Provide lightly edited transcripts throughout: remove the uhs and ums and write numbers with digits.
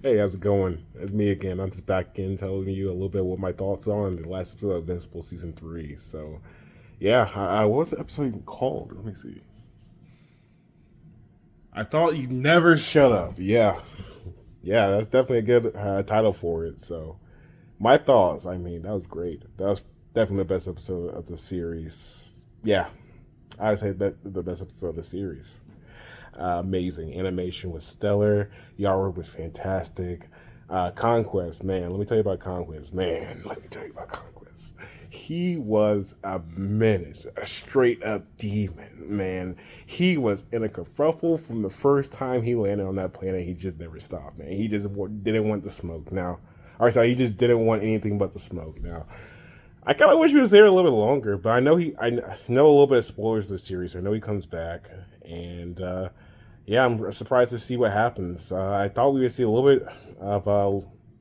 Hey, how's it going? It's me again. I'm just back in telling you a little bit what my thoughts are on the last episode of Invincible season 3. So, yeah, what was the episode even called? Let me see. I thought you'd never shut up. Yeah, yeah, that's definitely a good title for it. So, my thoughts. I mean, that was great. That was definitely the best episode of the series. Yeah, I would say the best episode of the series. Amazing. Animation was stellar. The artwork was fantastic. Conquest, man, let me tell you about Conquest. Man, let me tell you about Conquest. He was a menace, a straight up demon, man. He was in a kerfuffle from the first time he landed on that planet. He just never stopped, man. He just didn't want the smoke. Now, or sorry, he just didn't want anything but the smoke. Now, I kind of wish he was there a little bit longer, but I know a little bit of spoilers of the series. So I know he comes back, and yeah, I'm surprised to see what happens. I thought we would see a little bit of a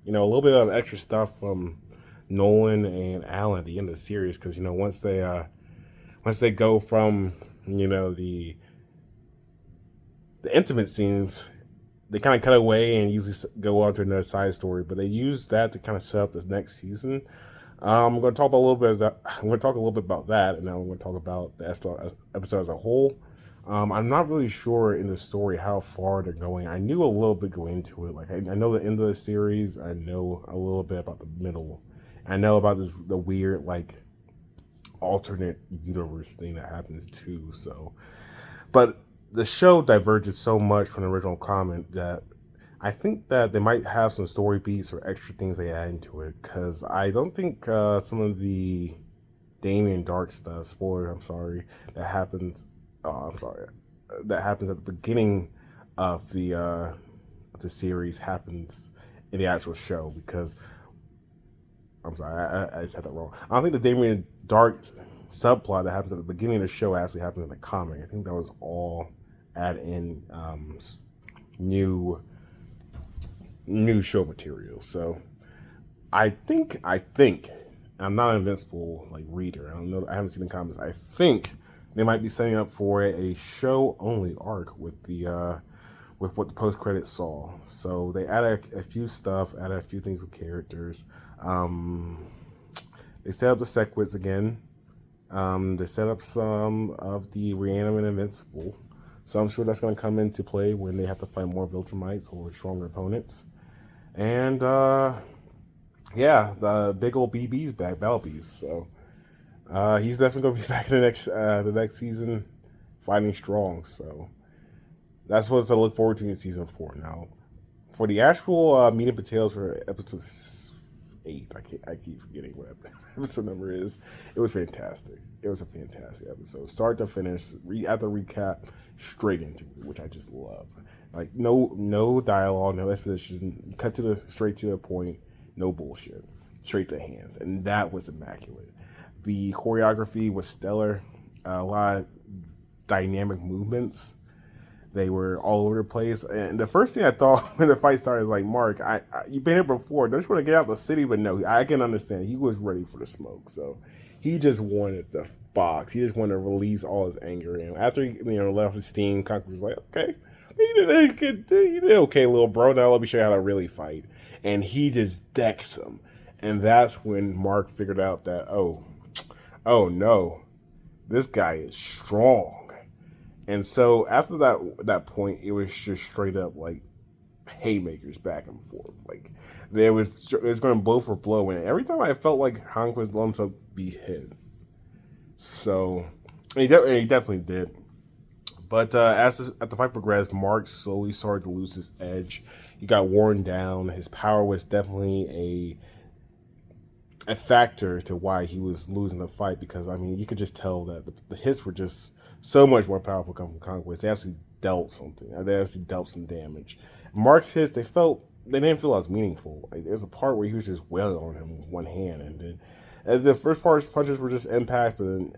little bit of extra stuff from Nolan and Alan at the end of the series because once they go from the intimate scenes, they kind of cut away and usually go on to another side story, but they use that to kind of set up this next season. I'm going to talk about a little bit of that. I'm going to talk a little bit about that, and then I'm going to talk about the episode as a whole. I'm not really sure in the story how far they're going. I knew a little bit going into it. Like I know the end of the series. I know a little bit about the middle. I know about the weird like alternate universe thing that happens too. So, but the show diverges so much from the original comic that I think that they might have some story beats or extra things they add into it because I don't think some of the Damien Dark stuff, spoiler, I'm sorry, that happens. I'm sorry, that happens at the beginning of the series happens in the actual show because I'm sorry, I said that wrong. I don't think the Damien Dark subplot that happens at the beginning of the show actually happens in the comic. I think that was all add in new new show material. So I think I'm not an Invincible like reader. I don't know. I haven't seen the comics. I think they might be setting up for a show only arc with what the post credits saw. So they added a few stuff, added a few things with characters. Um, they set up the Sequids again. They set up some of the reanimated Invincible. So I'm sure that's going to come into play when they have to fight more Viltrumites or stronger opponents. And yeah, the big old BB's back, Balby's. So he's definitely going to be back in the next season, fighting strong. So that's what to look forward to in season 4. Now, for the actual meat and potatoes for episode 8, I keep forgetting what episode number is. It was fantastic. It was a fantastic episode, start to finish. After recap, straight into it, which I just love. Like no dialogue, no exposition. Cut to the straight to the point. No bullshit. Straight to hands, and that was immaculate. The choreography was stellar. A lot of dynamic movements. They were all over the place. And the first thing I thought when the fight started was like, Mark, you've been here before. Don't you want to get out of the city? But no, I can understand. He was ready for the smoke. So he just wanted to box. He just wanted to release all his anger. And after he left his team, Conqueror was like, okay, you did okay, little bro. Now let me show you how to really fight. And he just decks him. And that's when Mark figured out that, oh no, this guy is strong. And so after that point, it was just straight up like haymakers back and forth. Like it was going blow for blow, and every time I felt like Hank was going to be hit. So he definitely did. But as the fight progressed, Mark slowly started to lose his edge. He got worn down. His power was definitely a factor to why he was losing the fight because I mean you could just tell that the hits were just so much more powerful coming from Conquest. They actually dealt something. They actually dealt some damage. Mark's hits they didn't feel as meaningful. Like, there's a part where he was just wailing on him with one hand, and then the first part's punches were just impact, but then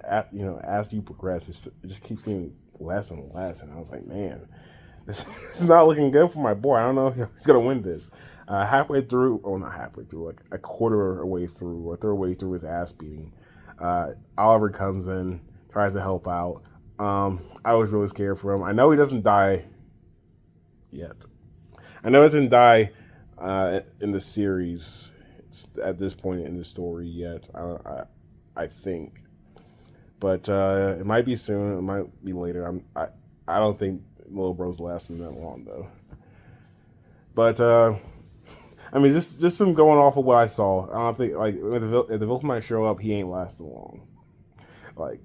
as you progress, it just keeps getting less and less. And I was like, man, this is not looking good for my boy. I don't know if he's gonna win this. Halfway through, or not halfway through, like a quarter away through, or third way through his ass beating, Oliver comes in, tries to help out. I was really scared for him. I know he doesn't die yet. I know he doesn't die in the series. It's at this point in the story yet. I think, but it might be soon. It might be later. I don't think Little Bro's lasting that long though. But I mean, just some going off of what I saw. I don't think like if the villain might show up, he ain't lasting long. Like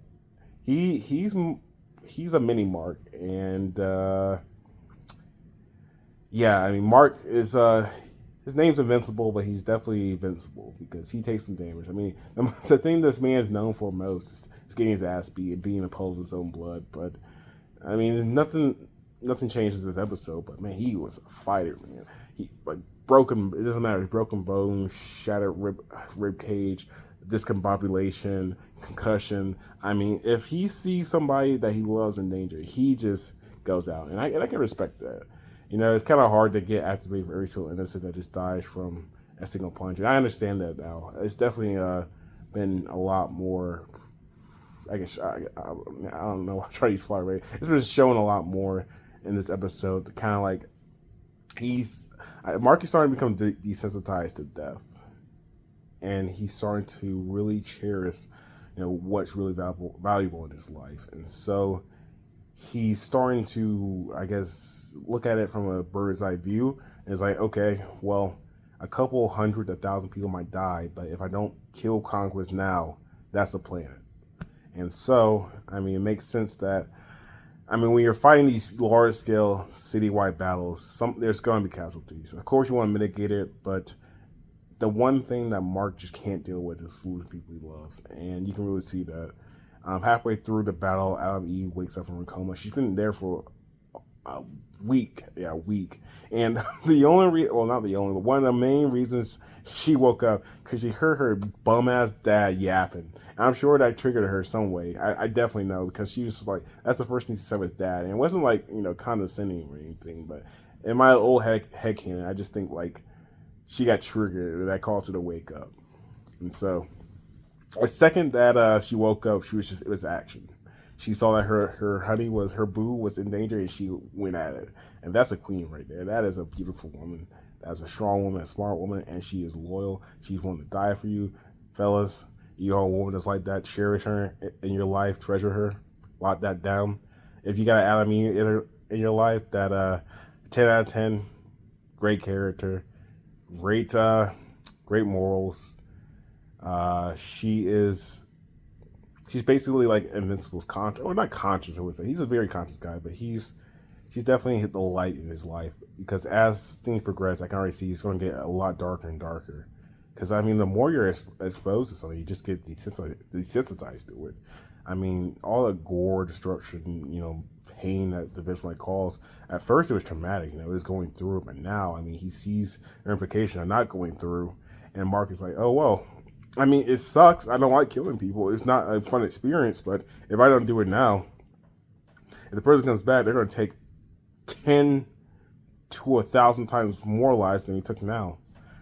he's a mini Mark, and yeah, I mean Mark is his name's Invincible, but he's definitely invincible because he takes some damage. I mean, the thing this man is known for most is getting his ass beat and being a puddle of his own blood. But I mean, nothing changes this episode. But man, he was a fighter, man. He like broken. It doesn't matter. Broken bones, shattered rib cage, discombobulation, concussion. I mean, if he sees somebody that he loves in danger, he just goes out, and I can respect that. You know, it's kind of hard to get activated for every single innocent that just dies from a single punch, and I understand that now. It's definitely been a lot more. I guess I don't know. I try to use fly rate. It's been shown a lot more in this episode. Kind of like Mark is starting to become desensitized to death, and he's starting to really cherish, what's really valuable in his life, and so he's starting to, I guess, look at it from a bird's eye view. And it's like, okay, well, a couple hundred, 1,000 people might die, but if I don't kill conquest now, that's the planet. And so, I mean, it makes sense that, I mean, when you're fighting these large-scale citywide battles, there's going to be casualties. Of course, you want to mitigate it, but the one thing that Mark just can't deal with is losing people he loves, and you can really see that. Halfway through the battle, Adam Eve wakes up from her coma. She's been there for a week. Yeah, a week. And the only not the only, but one of the main reasons she woke up, because she heard her bum-ass dad yapping. And I'm sure that triggered her some way. I definitely know, because she was just like, that's the first thing she said was dad. And it wasn't like, condescending or anything, but in my old headcanon, I just think like she got triggered, or that caused her to wake up. And so the second that she woke up, it was action. She saw that her boo was in danger, and she went at it. And that's a queen right there. That is a beautiful woman. That's a strong woman, a smart woman, and she is loyal. She's willing to die for you. Fellas, you are a woman that's like that. Cherish her in your life. Treasure her. Lock that down. If you got an Adam in your life, that 10 out of 10, great character, great morals. She's basically like Invincible's conscious, or not conscious, I would say. He's a very conscious guy, but she's definitely hit the light in his life, because as things progress, I can already see he's going to get a lot darker and darker. Because, I mean, the more you're exposed to something, you just get desensitized to it. I mean, all the gore, destruction, pain that the victim might cause, at first it was traumatic, it was going through it, but now, I mean, he sees the implication of not going through, and Mark is like, oh, well, I mean, it sucks. I don't like killing people. It's not a fun experience, but if I don't do it now, if the person comes back, they're going to take 10 to 1,000 times more lives than he took now.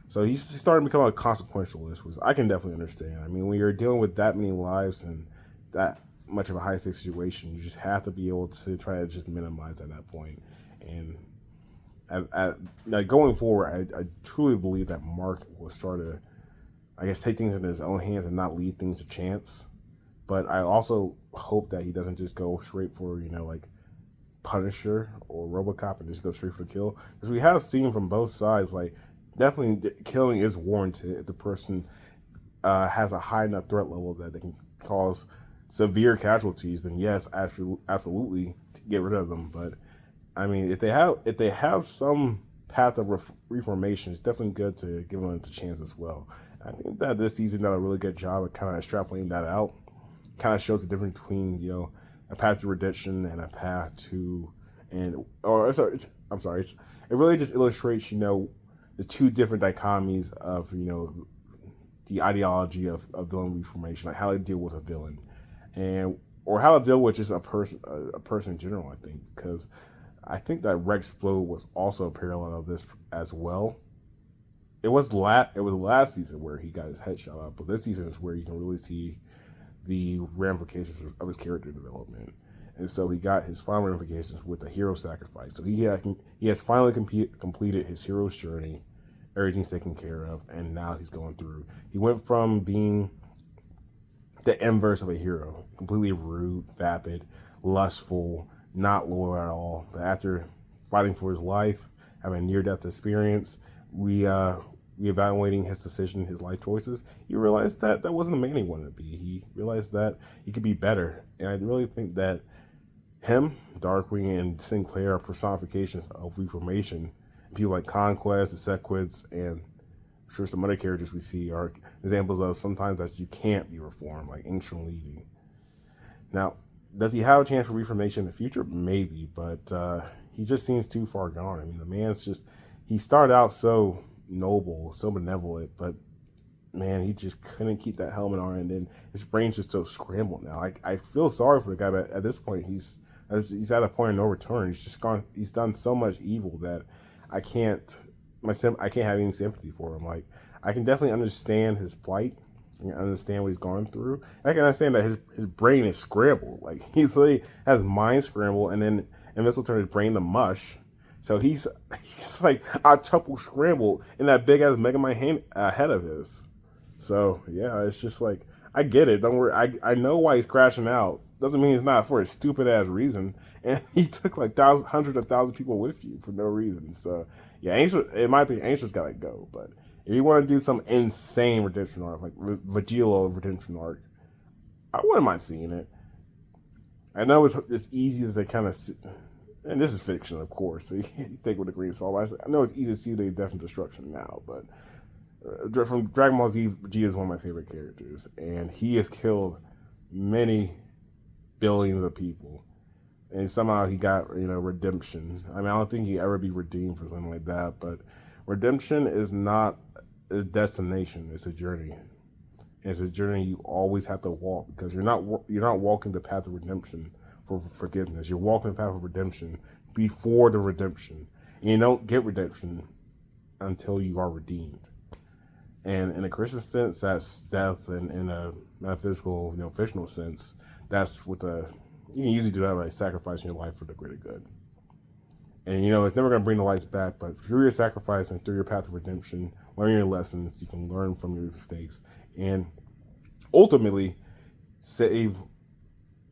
So he's starting to become a consequentialist, which I can definitely understand. I mean, when you're dealing with that many lives and that much of a high-stakes situation, you just have to be able to try to just minimize at that point. And going forward, I truly believe that Mark will start to, I guess, take things in his own hands and not leave things to chance. But I also hope that he doesn't just go straight for, like Punisher or RoboCop and just go straight for the kill. Because we have seen from both sides, like, definitely killing is warranted if the person has a high enough threat level that they can cause severe casualties. Then yes, absolutely get rid of them. But I mean, if they have some path of reformation, it's definitely good to give them a chance as well. I think that this season done a really good job of kind of extrapolating that out. Kind of shows the difference between, a path to redemption and a path to, it really just illustrates, the two different dichotomies of, the ideology of villain reformation, like how to deal with a villain, or how to deal with just a person in general. I think, because I think that Rex Explode was also a parallel of this as well. It was last season where he got his head shot up, but this season is where you can really see the ramifications of his character development. And so he got his final ramifications with the hero sacrifice. So he has finally completed his hero's journey, everything's taken care of, and now he's going through. He went from being the inverse of a hero, completely rude, vapid, lustful, not loyal at all. But after fighting for his life, having a near-death experience, reevaluating his decision, his life choices, he realized that that wasn't the man he wanted to be. He realized that he could be better, and I really think that him, Darkwing, and Sinclair are personifications of reformation. People like Conquest, the Sequids, and I'm sure some other characters we see are examples of sometimes that you can't be reformed, like Ancient Levy. Now, does he have a chance for reformation in the future? Maybe, but he just seems too far gone. I mean, the man's just, he started out so noble, so benevolent, but man, he just couldn't keep that helmet on, and then his brain's just so scrambled now. I feel sorry for the guy, but at this point, he's at a point of no return. He's just gone. He's done so much evil that I can't I can't have any sympathy for him. Like, I can definitely understand his plight. I can understand what he's going through. I can understand that his brain is scrambled. Like, he's literally has mind scrambled, and then Invincible turned his brain to mush. So he's like octuple scrambled in that big ass Mega Man head of his. So yeah, it's just like, I get it. Don't worry. I know why he's crashing out. Doesn't mean it's not for a stupid ass reason. And he took like hundreds of thousands of people with you for no reason. So yeah, it might be Angel's gotta go. But if you want to do some insane redemption arc, like Vegeta redemption arc, I wouldn't mind seeing it. I know it's easy to kind of, and this is fiction, of course, so you take it with a grain of salt. I know it's easy to see the death and destruction now, but from Dragon Ball Z, Vegeta is one of my favorite characters, and he has killed many billions of people, and somehow he got redemption. I mean, I don't think he ever be redeemed for something like that, but redemption is not a destination; it's a journey. And it's a journey you always have to walk, because you're not walking the path of redemption for forgiveness. You're walking the path of redemption before the redemption, and you don't get redemption until you are redeemed. And in a Christian sense, that's death, and in a metaphysical, fictional sense, that's what you can usually do that by sacrificing your life for the greater good. And it's never going to bring the lights back, but through your sacrifice and through your path of redemption, learning your lessons, you can learn from your mistakes and ultimately save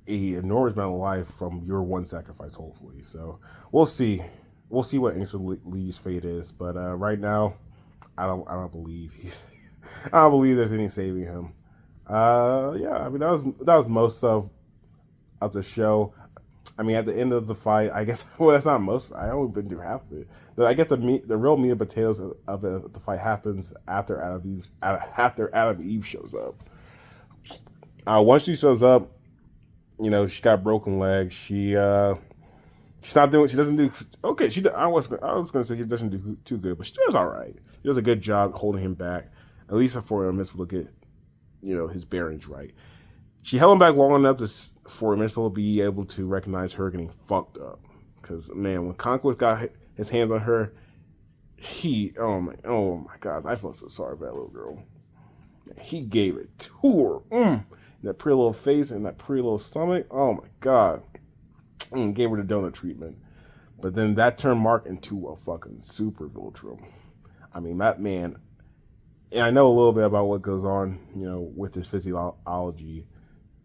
a enormous amount of life from your one sacrifice, hopefully. So we'll see. We'll see what Angel Lee's fate is, but right now, I don't believe I don't believe there's any saving him. Yeah, I mean that was most of the show. I mean, at the end of the fight, I guess, well, that's not most. I only been through half of it. But I guess the real meat and potatoes of the fight happens after Adam Eve shows up. Once she shows up, she got broken legs. She's not doing. She doesn't do okay. I was gonna say she doesn't do too good, but she does all right. She does a good job holding him back, at least for Invincible to get his bearings right. She held him back long enough for Invincible to be able to recognize her getting fucked up. Because man, when Conquest got his hands on her, oh my god, I felt so sorry for that little girl. He gave it to her. That pretty little face and that pretty little stomach. Oh my god. Gave her the donut treatment. But then that turned Mark into a fucking super Viltrum. I mean, that man, and I know a little bit about what goes on, with his physiology.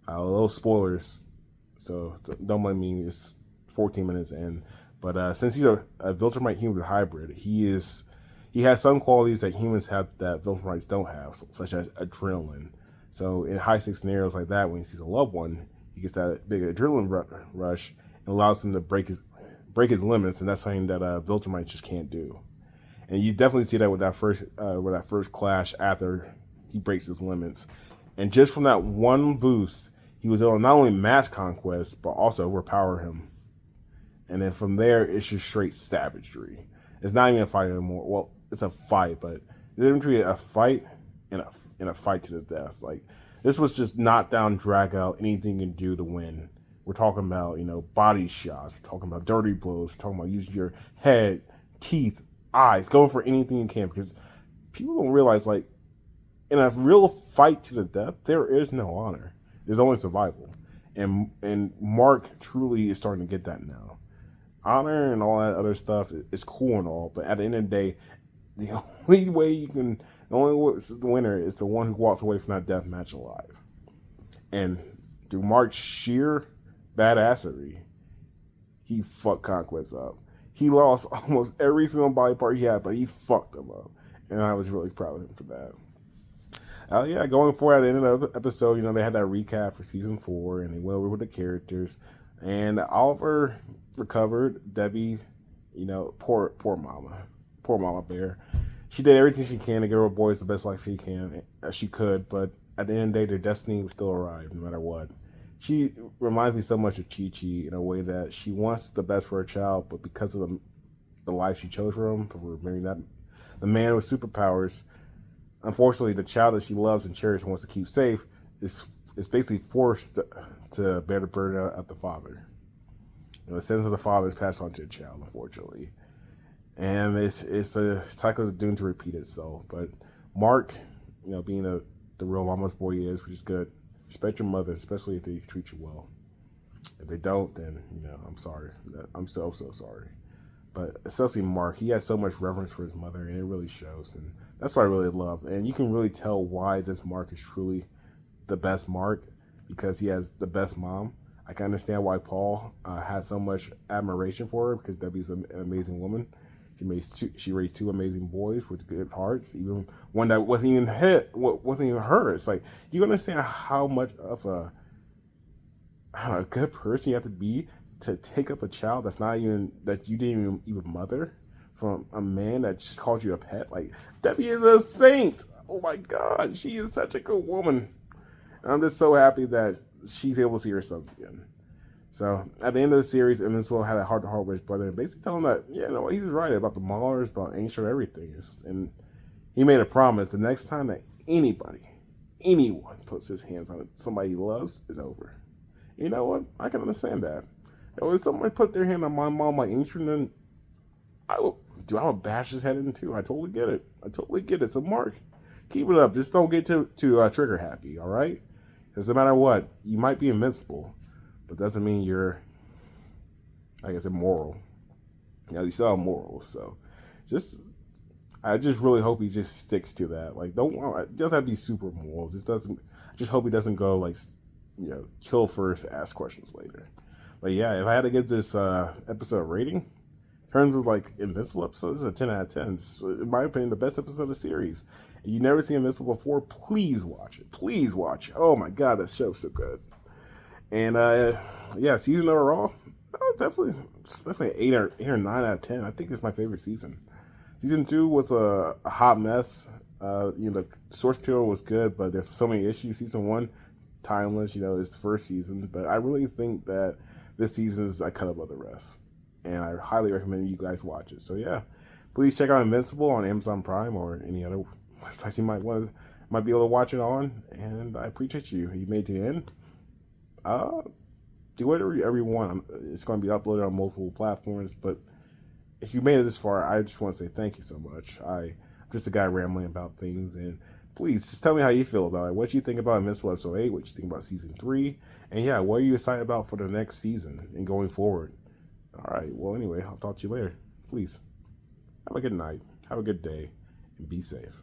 Little spoilers, so don't blame me. It's 14 minutes in, but since he's a Viltrumite human hybrid, he has some qualities that humans have that Viltrumites don't have, such as adrenaline. So in high stakes scenarios like that, when he sees a loved one, he gets that big adrenaline rush and allows him to break his limits, and that's something that Viltrumites just can't do. And you definitely see that with that first clash after he breaks his limits, and just from that one boost, he was able to not only match Conquest, but also overpower him. And then from there, it's just straight savagery. It's not even a fight anymore. Well, it's a fight, but there's between a fight and a fight to the death. Like, this was just knock down, drag out, anything you can do to win. We're talking about, body shots. We're talking about dirty blows. We're talking about using your head, teeth, eyes, going for anything you can. Because people don't realize, like, in a real fight to the death, there is no honor. There's only survival. And Mark truly is starting to get that now. Honor and all that other stuff is cool and all, but at the end of the day, the only way you can, the only winner is the one who walks away from that death match alive. And through Mark's sheer badassery, he fucked Conquest up. He lost almost every single body part he had, but he fucked them up. And I was really proud of him for that. Yeah, going forward at the end of the episode, they had that recap for season 4, and they went over with the characters. And Oliver recovered. Debbie, poor mama bear. She did everything she can to give her boys the best life she could, but at the end of the day, their destiny would still arrive, no matter what. She reminds me so much of Chi-Chi in a way that she wants the best for her child, but because of the life she chose for him, for marrying the man with superpowers, unfortunately, the child that she loves and cherishes and wants to keep safe is basically forced to bear the burden of the father. The sins of the father is passed on to the child, unfortunately. And it's a cycle that's doomed to repeat itself. But Mark, being the real mama's boy he is, which is good, respect your mother, especially if they treat you well. If they don't, then, I'm sorry. I'm so sorry. But especially Mark, he has so much reverence for his mother, and it really shows. And that's what I really love. And you can really tell why this Mark is truly the best Mark, because he has the best mom. I can understand why Paul has so much admiration for her, because Debbie's an amazing woman. She raised 2 amazing boys with good hearts, even one that wasn't even her. It's like, do you understand how much of a good person you have to be to take up a child that you didn't even mother, from a man that just called you a pet? Like, Debbie is a saint. Oh my God, she is such a good woman. And I'm just so happy that she's able to see herself again. So at the end of the series, Invincible had a heart-to-heart with his brother and basically telling him that, he was right about the Maulers, about Angel, everything. And he made a promise: the next time that anyone puts his hands on somebody he loves, is over. You know what? I can understand that. If somebody put their hand on my mom, like Angel, then I would bash his head in too. I totally get it. So Mark, keep it up. Just don't get too trigger happy, all right? Because no matter what, you might be invincible, but doesn't mean you're, I guess, immoral. You still have morals. So I just really hope he just sticks to that. Like, it doesn't have to be super moral. I just hope he doesn't go like, kill first, ask questions later. But yeah, if I had to give this episode a rating, in terms of like Invincible episodes, this is a 10 out of 10. It's, in my opinion, the best episode of the series. If you've never seen Invincible before, please watch it. Please watch it. Oh my God, that show's so good. And season overall, it's definitely 8 or 9 out of 10. I think it's my favorite season. Season 2 was a hot mess. The source material was good, but there's so many issues. Season 1, timeless. It's the first season, but I really think that this season is a cut above the rest, and I highly recommend you guys watch it. So yeah, please check out Invincible on Amazon Prime or any other websites you might be able to watch it on. And I appreciate you. You made it to the end. Do whatever you want. It's going to be uploaded on multiple platforms, but if you made it this far, I just want to say thank you so much. I'm just a guy rambling about things, and please just tell me how you feel about it. What you think about Invincible episode 8? What you think about season 3? And yeah, what are you excited about for the next season and going forward? All right. Well, anyway, I'll talk to you later. Please have a good night. Have a good day, and be safe.